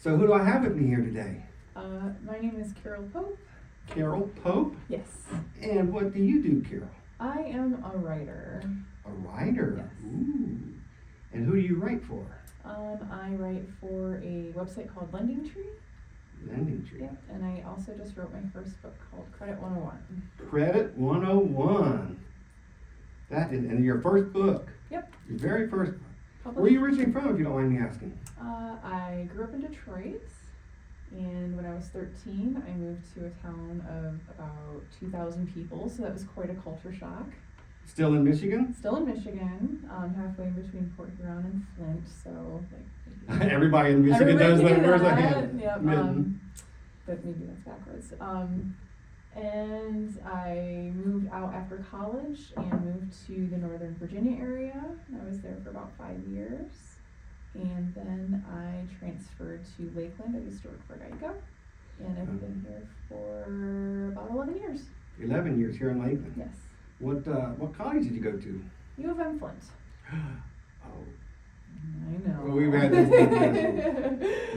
So who do I have with me here today? My name is Carol Pope. Carol Pope? Yes. And what do you do, Carol? I am a writer. A writer? Yes. Ooh. And who do you write for? I write for a website called LendingTree. LendingTree. Yep. And I also just wrote my first book called Credit 101. Credit 101. That is, and your first book? Yep. Your very first book. Published. Where are you originally from, if you don't mind me asking? I grew up in Detroit, and when I was 13, I moved to a town of about 2,000 people, so that was quite a culture shock. Still in Michigan? Still in Michigan, halfway between Port Huron and Flint, so like Everybody in Michigan does that. Where's that? Yep, but maybe that's backwards. And I moved out after college and moved to the Northern Virginia area. I was there for about 5 years. And then I transferred to Lakeland. I used to work for Geico. And I've been here for about 11 years. 11 years here in Lakeland. Yes. What college did you go to? U of M Flint. Oh. I know. Well, we've had this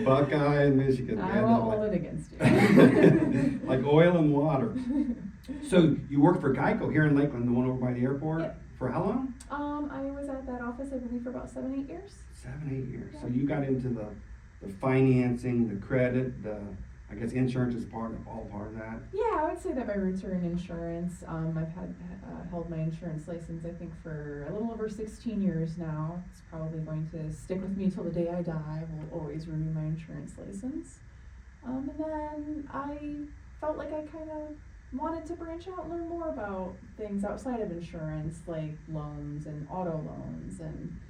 Buckeye in Michigan. I won't hold it against you. Like oil and water. So you worked for Geico here in Lakeland, the one over by the airport? Yep. For how long? I was at that office, I believe, for about 7-8 years. 7-8 years. Yeah. So you got into the financing, the credit, I guess insurance is all part of that. Yeah, I would say that my roots are in insurance. I've held my insurance license, I think, for a little over 16 years now. It's probably going to stick with me till the day I die. I will always renew my insurance license. And then I felt like I kind of wanted to branch out and learn more about things outside of insurance, like loans and auto loans, and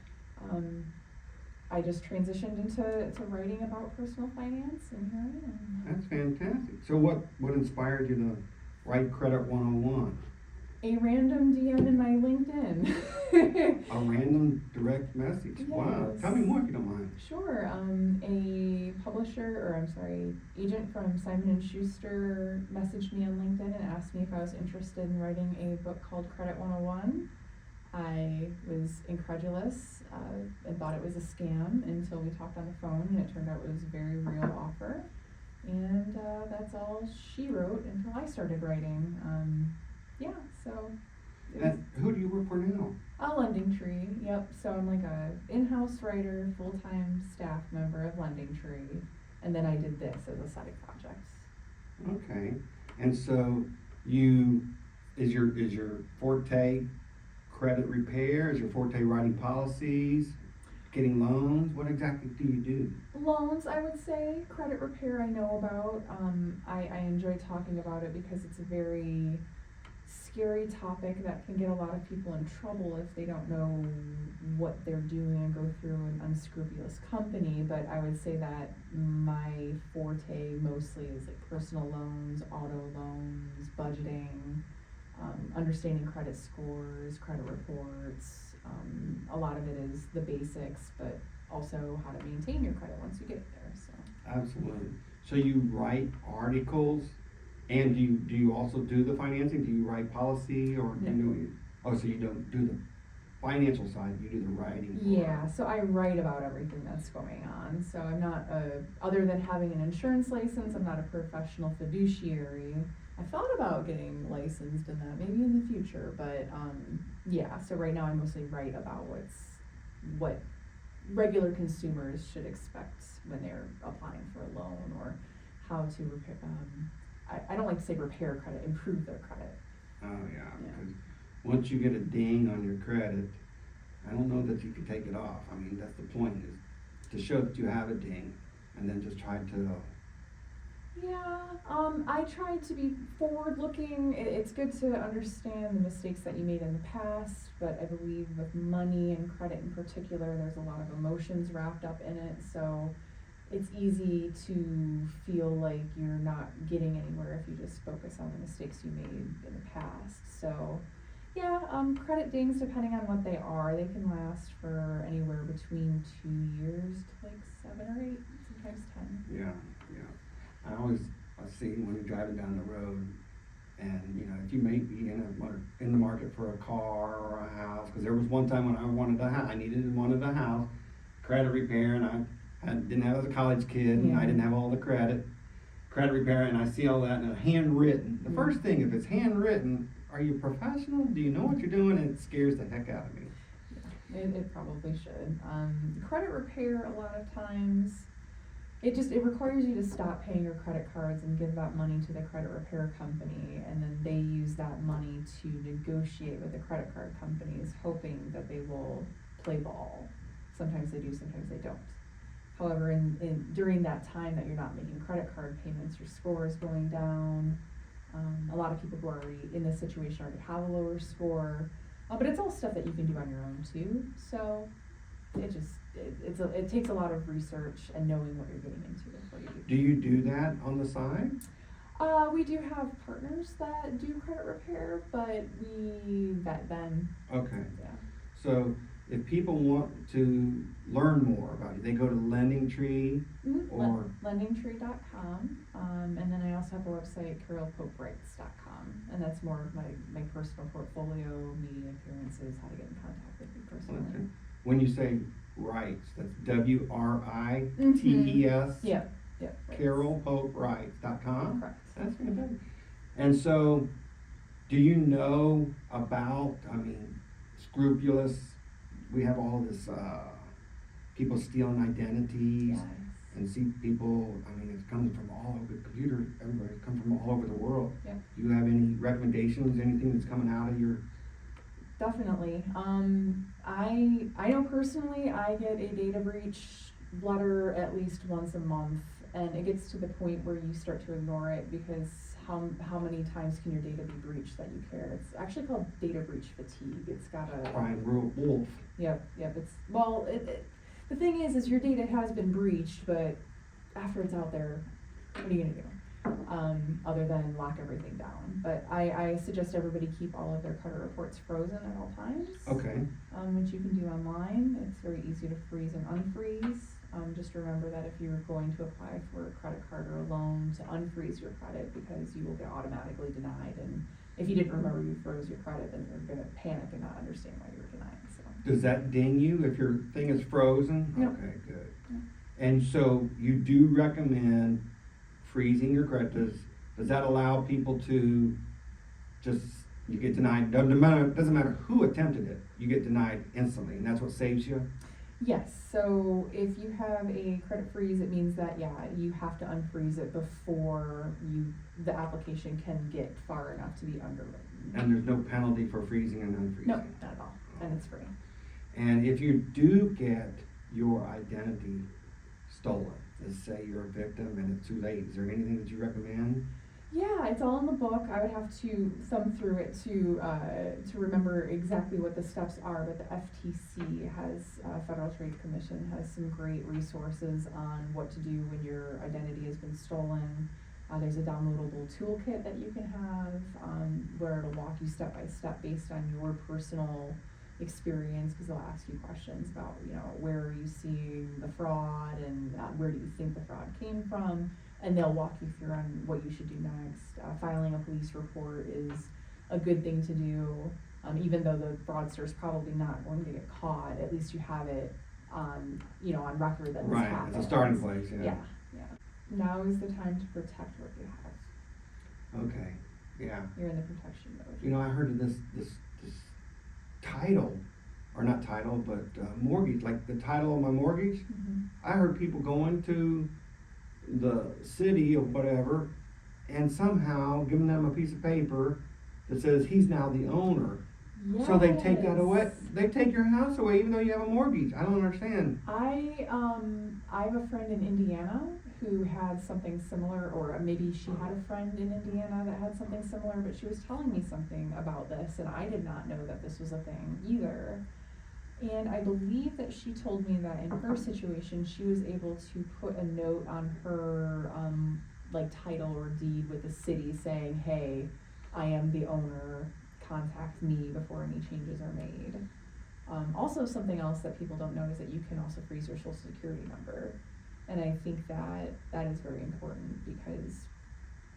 I just transitioned into writing about personal finance, and here I am. That's fantastic. So what inspired you to write Credit 101? A random DM in my LinkedIn. A random direct message. Yes. Wow. Tell me more if you don't mind. Sure. Agent from Simon & Schuster messaged me on LinkedIn and asked me if I was interested in writing a book called Credit 101. I was incredulous and thought it was a scam until we talked on the phone, and it turned out it was a very real offer. And that's all she wrote until I started writing. So. And who do you work for now? LendingTree, yep. So I'm like a in-house writer, full-time staff member of LendingTree, and then I did this as a side project. Okay. And so is your forte credit repair? Is your forte writing policies, getting loans? What exactly do you do? Loans, I would say. Credit repair I know about. I enjoy talking about it because it's a very scary topic that can get a lot of people in trouble if they don't know what they're doing and go through an unscrupulous company. But I would say that my forte mostly is like personal loans, auto loans, budgeting, understanding credit scores, credit reports. A lot of it is the basics, but also how to maintain your credit once you get there. So. Absolutely. So you write articles, and do you also do the financing? Do you write policy, or do you know? So you don't do the financial side, you do the writing. Yeah, so I write about everything that's going on. So I'm not other than having an insurance license, I'm not a professional fiduciary. I thought about getting licensed in that maybe in the future, but so right now I mostly write about what regular consumers should expect when they're applying for a loan, or how to repair. I don't like to say repair credit, improve their credit. Oh yeah, because once you get a ding on your credit, I don't know that you can take it off. I mean, that's the point, is to show that you have a ding, and then just try to. Yeah, I try to be forward-looking. It's good to understand the mistakes that you made in the past, but I believe with money and credit in particular, there's a lot of emotions wrapped up in it, so it's easy to feel like you're not getting anywhere if you just focus on the mistakes you made in the past. So, yeah, credit dings, depending on what they are, they can last for anywhere between 2 years to like 7 or 8, sometimes 10. Yeah. I see when you're driving down the road, and if you may be in the market for a car or a house, because there was one time when I wanted a house, wanted a house, credit repair, and I didn't have as a college kid, and I Yeah. didn't have all the credit repair, and I see all that and handwritten. The Yeah. first thing, if it's handwritten, are you professional? Do you know what you're doing? It scares the heck out of me. It probably should. Credit repair, a lot of times, it requires you to stop paying your credit cards and give that money to the credit repair company, and then they use that money to negotiate with the credit card companies, hoping that they will play ball. Sometimes they do, sometimes they don't. However, during that time that you're not making credit card payments, your score is going down. A lot of people who are already in this situation already have a lower score, but it's all stuff that you can do on your own too. So it takes a lot of research and knowing what you're getting into before you Do you do that on the side? We do have partners that do credit repair, but we vet them. Okay. Yeah. So if people want to learn more about you, they go to LendingTree or LendingTree.com, and then I also have a website, carolpopewrites.com, and that's more of my personal portfolio, media appearances, how to get in contact with me personally. okay. When you say rights, that's WRITES. Yep. Right. carolpopewrites.com. Correct. That's fantastic. And so, do you know about, scrupulous, we have all this, people stealing identities Yes. and see people, it's coming from all over the computer, everybody's come from all over the world. Yep. Do you have any recommendations, anything that's coming out of your? Definitely. I know personally I get a data breach letter at least once a month, and it gets to the point where you start to ignore it because how many times can your data be breached that you care? It's actually called data breach fatigue. It's got a Crying wolf. Yep. It's the thing is your data has been breached, but after it's out there, what are you gonna do? Other than lock everything down. But I suggest everybody keep all of their credit reports frozen at all times. Okay. Which you can do online. It's very easy to freeze and unfreeze. Just remember that if you're going to apply for a credit card or a loan, to unfreeze your credit because you will get automatically denied. And if you didn't remember you froze your credit, then you're going to panic and not understand why you were denied. So. Does that ding you if your thing is frozen? No. Okay, good. No. And so you do recommend freezing your credit. Does that allow people to you get denied, doesn't matter who attempted it, you get denied instantly, and that's what saves you? Yes, so if you have a credit freeze, it means that, you have to unfreeze it before the application can get far enough to be underwritten. And there's no penalty for freezing and unfreezing? No, not at all, and it's free. And if you do get your identity stolen, let's say you're a victim and it's too late, is there anything that you recommend? Yeah, it's all in the book. I would have to thumb through it to remember exactly what the steps are, but the FTC Federal Trade Commission has some great resources on what to do when your identity has been stolen. There's a downloadable toolkit that you can have where it'll walk you step by step based on your personal experience, because they'll ask you questions about, where are you seeing the fraud and where do you think the fraud came from, and they'll walk you through on what you should do next. Filing a police report is a good thing to do, even though the fraudster is probably not going to get caught. At least you have it on record that this happened. Right, it's a starting place, yeah. Yeah. Now is the time to protect what you have. Okay, yeah. You're in the protection mode. I heard of this title, or not title, but mortgage, like the title of my mortgage. Mm-hmm. I heard people going to the city or whatever and somehow giving them a piece of paper that says he's now the owner. Yes. So they take that away. They take your house away even though you have a mortgage. I don't understand. I have a friend in Indiana who had something similar, or maybe she had a friend in Indiana that had something similar, but she was telling me something about this, and I did not know that this was a thing either. And I believe that she told me that in her situation, she was able to put a note on her title or deed with the city saying, hey, I am the owner, contact me before any changes are made. Also, something else that people don't know is that you can also freeze your social security number. And I think that is very important, because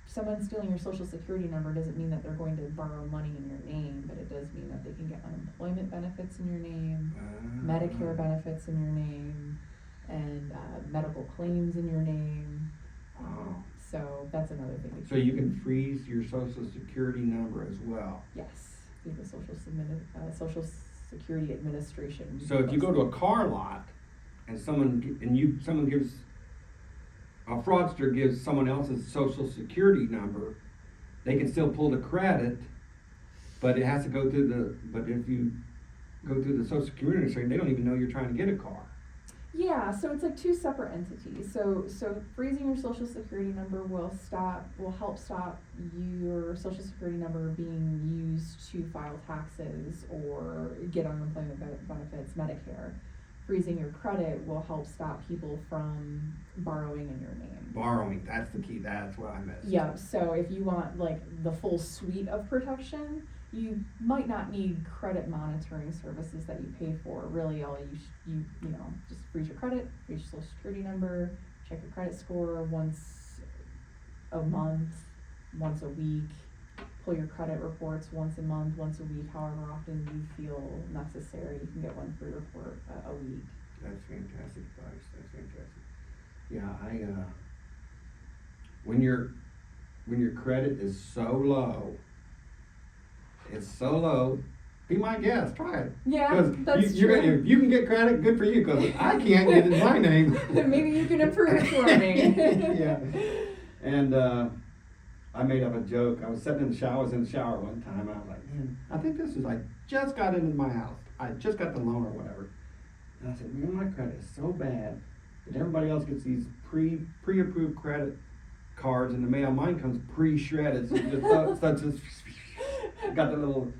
someone stealing your social security number doesn't mean that they're going to borrow money in your name, but it does mean that they can get unemployment benefits in your name, Medicare benefits in your name, and medical claims in your name. Wow. So that's another thing. So you can freeze your social security number as well. Yes, through the Social Security Administration. So if you go to a car lot and someone gives, a fraudster gives someone else's social security number, they can still pull the credit, but it has to go through but if you go through the Social Security Administration, they don't even know you're trying to get a car. Yeah, so it's like two separate entities. So freezing your social security number will help stop your social security number being used to file taxes or get unemployment benefits, Medicare. Freezing your credit will help stop people from borrowing in your name. Borrowing, that's the key, that's what I missed. Yeah, so if you want like the full suite of protection, you might not need credit monitoring services that you pay for. Really, all you just freeze your credit, freeze your social security number, check your credit score once a month, once a week, pull your credit reports once a month, once a week, however often you feel necessary. You can get one free report a week. That's fantastic advice, that's fantastic. Yeah, when your credit is so low, be my guest, try it. Yeah, that's true. If you can get credit, good for you, because I can't get it in my name. Maybe you can improve it for me. Yeah. And I made up a joke. I was sitting in the shower one time, and I was like, man, I think this is, I just got into my house. I just got the loan or whatever. And I said, man, my credit is so bad that everybody else gets these pre-approved credit cards in the mail. Mine comes pre-shredded. So just got the little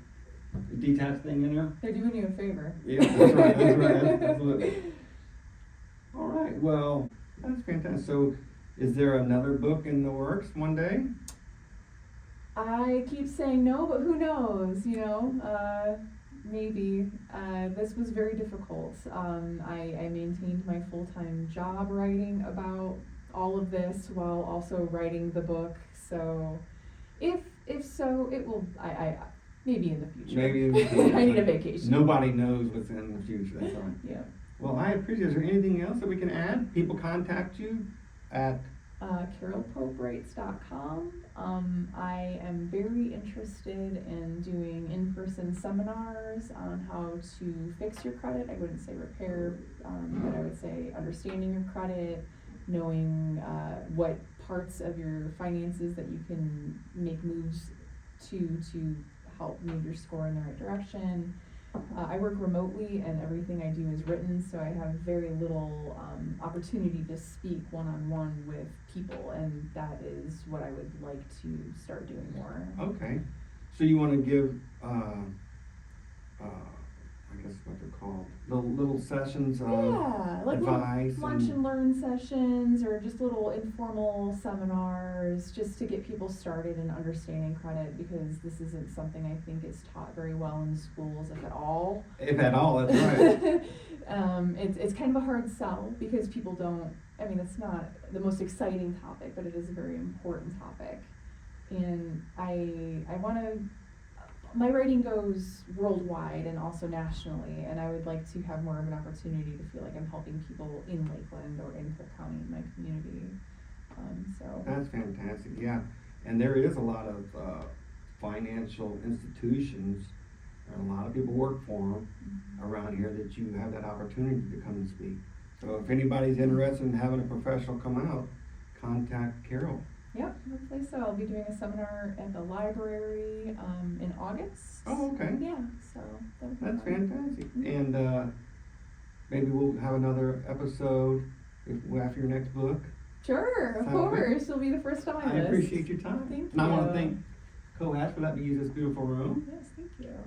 detached thing in there. They're doing you a favor. Yeah, that's right, absolutely. All right, well, that's fantastic. So, is there another book in the works one day? I keep saying no, but who knows, maybe. This was very difficult. I maintained my full-time job writing about all of this while also writing the book, so if so, it will, I maybe in the future. Maybe in the future. I need a vacation. Nobody knows what's in the future, that's all right. Yeah. Well, I appreciate it. Is there anything else that we can add? People contact you at? CarolPopeWrites.com. I am very interested in doing in-person seminars on how to fix your credit. I wouldn't say repair, but I would say understanding your credit, knowing what parts of your finances that you can make moves to help move your score in the right direction. I work remotely and everything I do is written, so I have very little opportunity to speak one-on-one with people, and that is what I would like to start doing more. Okay. So you want to give, I guess what they're called, little sessions of like advice? Lunch and learn sessions, or just little informal seminars, just to get people started in understanding credit, because this isn't something I think is taught very well in schools, if at all. If at all, that's right. It's kind of a hard sell, because people don't, it's not the most exciting topic, but it is a very important topic. And I want to, my writing goes worldwide and also nationally, and I would like to have more of an opportunity to feel like I'm helping people in Lakeland or in Cook County, in my community. That's fantastic, yeah. And there is a lot of financial institutions, and a lot of people work for them around here, that you have that opportunity to come and speak. So if anybody's interested in having a professional come out, contact Carol. Yep, hopefully so. I'll be doing a seminar at the library in August. Oh, okay. Yeah, so that'll be That's fun. fantastic. And maybe we'll have another episode after your next book. Sure, of Sound good? course. It'll be the first time I appreciate your time. Thank And I want to you. thank COAS for letting me use this beautiful room. Yes, thank you.